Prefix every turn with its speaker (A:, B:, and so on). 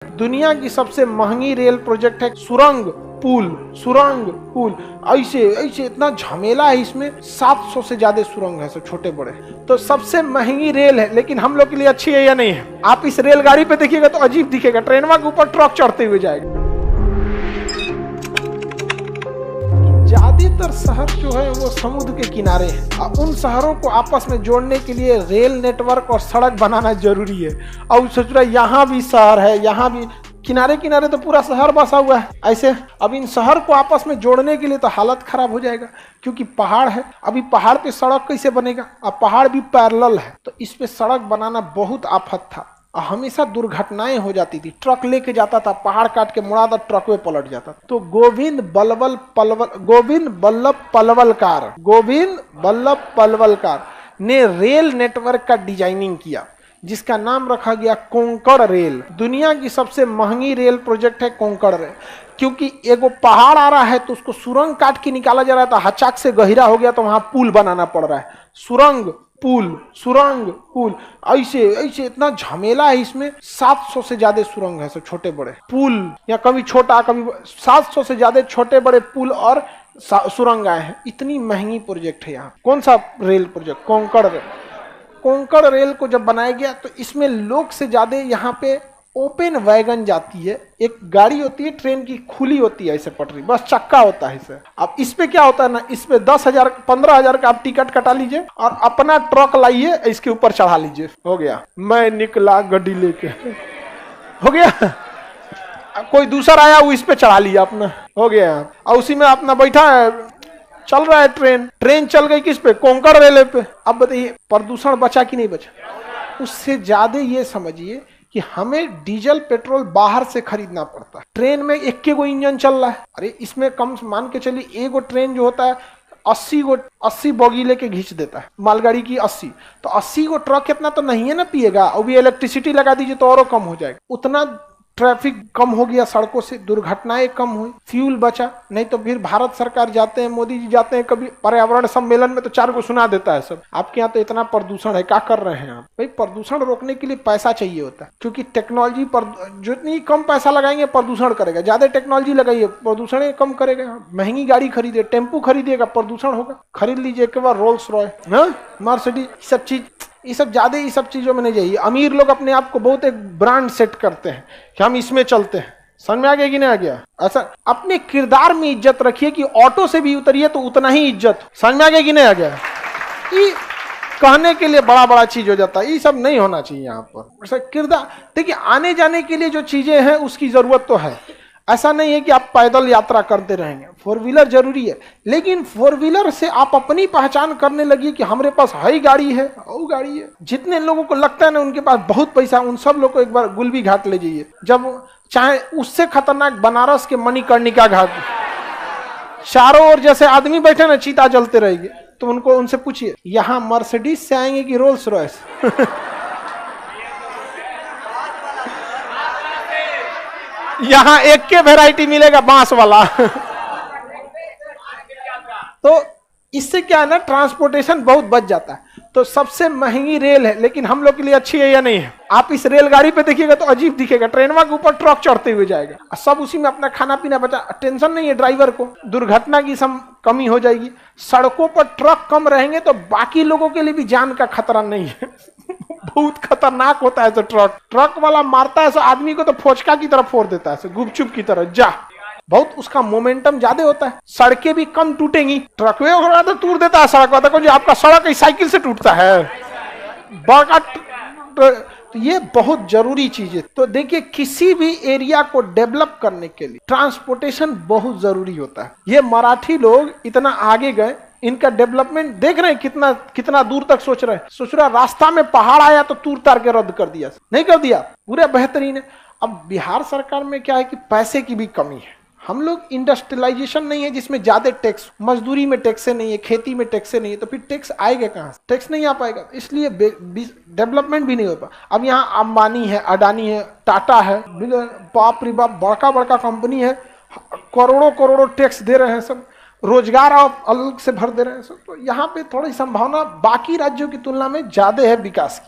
A: दुनिया की सबसे महंगी रेल प्रोजेक्ट है सुरंग पुल। ऐसे ऐसे इतना झमेला है इसमें, 700 से ज्यादा सुरंग है, सब छोटे बड़े। तो सबसे महंगी रेल है, लेकिन हम लोग के लिए अच्छी है या नहीं है? आप इस रेलगाड़ी पे देखिएगा तो अजीब दिखेगा, ट्रेनवा के ऊपर ट्रक चढ़ते हुए जाएगा। ज्यादातर शहर जो है वो समुद्र के किनारे है, और उन शहरों को आपस में जोड़ने के लिए रेल नेटवर्क और सड़क बनाना जरूरी है। और सोच रहा है यहाँ भी शहर है, यहाँ भी किनारे किनारे तो पूरा शहर बसा हुआ है। ऐसे अब इन शहर को आपस में जोड़ने के लिए तो हालत खराब हो जाएगा, क्योंकि पहाड़ है। अभी पहाड़ पे सड़क कैसे बनेगा? अब पहाड़ भी पैरेलल है, तो इस पे सड़क बनाना बहुत आफत था। हमेशा दुर्घटनाएं हो जाती थी। ट्रक लेके जाता था, पहाड़ काट के मुड़ा था, ट्रक में पलट जाता था। तो गोविंद बल्लभ पलवलकार ने रेल नेटवर्क का डिजाइनिंग किया, जिसका नाम रखा गया कोंकण रेल। दुनिया की सबसे महंगी रेल प्रोजेक्ट है कोंकण रेल, क्योंकि एगो पहाड़ आ रहा है तो उसको सुरंग काट के निकाला जा रहा था, हचाक से गहिरा हो गया तो वहां पुल बनाना पड़ रहा है। सुरंग पुल ऐसे ऐसे इतना झमेला है इसमें। 700 से ज्यादा सुरंग है, सब छोटे बड़े पुल, या कभी छोटा कभी 700 से ज्यादा छोटे बड़े पुल और सुरंग आए हैं। इतनी महंगी प्रोजेक्ट है यहाँ। कौन सा रेल प्रोजेक्ट? कोंकण रेल को जब बनाया गया तो इसमें लोग से ज्यादा यहाँ पे ओपन वैगन जाती है। एक गाड़ी होती है ट्रेन की, खुली होती है ऐसे पटरी, बस चक्का होता है इसे। अब इस पे क्या होता है ना, इस पे 10,000 15,000 का आप टिकट कटा लीजिए और अपना ट्रक लाइए, इसके ऊपर चढ़ा लीजिए, हो गया। मैं निकला गड्डी लेके, हो गया। कोई दूसरा आया वो इस पे चढ़ा लिया अपना, हो गया। और उसी में अपना बैठा है, चल रहा है ट्रेन चल गई किस पे? कोंकण रेलवे पे। अब बताइए प्रदूषण बचा कि नहीं बचा? उससे ज्यादा ये समझिए कि हमें डीजल पेट्रोल बाहर से खरीदना पड़ता है। ट्रेन में एक गो इंजन चल रहा है, अरे इसमें कम मान के चलिए एगो ट्रेन जो होता है 80 बोगी लेके खींच देता है, मालगाड़ी की 80। तो 80 गो ट्रक कितना तो नहीं है ना पिएगा। और भी इलेक्ट्रिसिटी लगा दीजिए तो और कम हो जाएगा। उतना ट्रैफिक कम हो गया, सड़कों से दुर्घटनाएं कम हुई, फ्यूल बचा। नहीं तो फिर भारत सरकार जाते हैं, मोदी जी जाते हैं कभी पर्यावरण सम्मेलन में तो 4 को सुना देता है सब, आपके यहाँ तो इतना प्रदूषण है, क्या कर रहे हैं आप? भाई प्रदूषण रोकने के लिए पैसा चाहिए होता है, क्योंकि टेक्नोलॉजी पर जितनी कम पैसा लगाएंगे प्रदूषण करेगा, ज्यादा टेक्नोलॉजी लगाइए प्रदूषण कम करेगा। महंगी गाड़ी खरीदिए, टेम्पू खरीदिएगा, प्रदूषण होगा। खरीद लीजिए एक बार रोल्स रॉय, मर्सिडीज, सब चीज, ये सब ज्यादा ये सब चीजों में नहीं जाइए। अमीर लोग अपने आप को बहुत एक ब्रांड सेट करते हैं कि हम इसमें चलते हैं। समझ में आ गया कि नहीं आ गया? ऐसा अपने किरदार में इज्जत रखिए कि ऑटो से भी उतरिए तो उतना ही इज्जत। समझ में आ गया कि नहीं आ गया? ये कहने के लिए बड़ा चीज हो जाता है, ये सब नहीं होना चाहिए यहाँ पर। ऐसा किरदार देखिए, आने जाने के लिए जो चीजें हैं उसकी जरूरत तो है। ऐसा नहीं है कि आप पैदल यात्रा करते रहेंगे, 4 व्हीलर जरूरी है, लेकिन 4 व्हीलर से आप अपनी पहचान करने लगिए कि हमारे पास है गाड़ी है, वो गाड़ी है। जितने लोगों को लगता है ना उनके पास बहुत पैसा, उन सब लोग को एक बार गुलबी घाट ले जाइए, जब चाहे उससे खतरनाक बनारस के मणिकर्णिका घाट, चारों ओर जैसे आदमी बैठे ना चीता जलते रहेंगे, तो उनको उनसे पूछिए यहाँ मर्सिडीज से आएंगे कि रोल्स रॉयस? यहाँ एक के वैरायटी मिलेगा बांस वाला। तो इससे क्या है ना, ट्रांसपोर्टेशन बहुत बच जाता है। तो सबसे महंगी रेल है, लेकिन हम लोग के लिए अच्छी है या नहीं है? आप इस रेलगाड़ी पे देखिएगा तो अजीब दिखेगा, ट्रेनवा के ऊपर ट्रक चढ़ते हुए जाएगा, सब उसी में अपना खाना पीना बचा, टेंशन नहीं है ड्राइवर को, दुर्घटना की कमी हो जाएगी। सड़कों पर ट्रक कम रहेंगे तो बाकी लोगों के लिए भी जान का खतरा नहीं है। बहुत खतरनाक होता है। तो ट्रक वाला मारता है, आदमी को तो फोचका की तरह फोड़ देता है, गुपचुप की तरह जा। बहुत उसका मोमेंटम ज्यादा होता है, सड़कें भी कम टूटेंगी। ट्रक में तो टूट देता है सड़क वाला, जो आपका सड़क साइकिल से टूटता है बड़ा। तो ये बहुत जरूरी चीज है। तो देखिए, किसी भी एरिया को डेवलप करने के लिए ट्रांसपोर्टेशन बहुत जरूरी होता है। ये मराठी लोग इतना आगे गए, इनका डेवलपमेंट देख रहे हैं, कितना दूर तक सोच रहे। रास्ता में पहाड़ आया तो तूर तार के रद्द कर दिया, नहीं कर दिया, पूरा बेहतरीन है। अब बिहार सरकार में क्या है कि पैसे की भी कमी है। हम लोग इंडस्ट्रियलाइजेशन नहीं है जिसमें ज्यादा टैक्स, मजदूरी में टैक्स नहीं है, खेती में टैक्स नहीं है, तो फिर टैक्स आएगा कहाँ से? टैक्स नहीं आ पाएगा, इसलिए डेवलपमेंट भी नहीं हो पाए। अब यहाँ अंबानी है, अडानी है, टाटा है, बाप रे बाप, बड़का कंपनी है, करोड़ों टैक्स दे रहे हैं, सब रोजगार आप अलग से भर दे रहे हैं सब। तो यहाँ पे थोड़ी संभावना बाकी राज्यों की तुलना में ज्यादा है विकास की।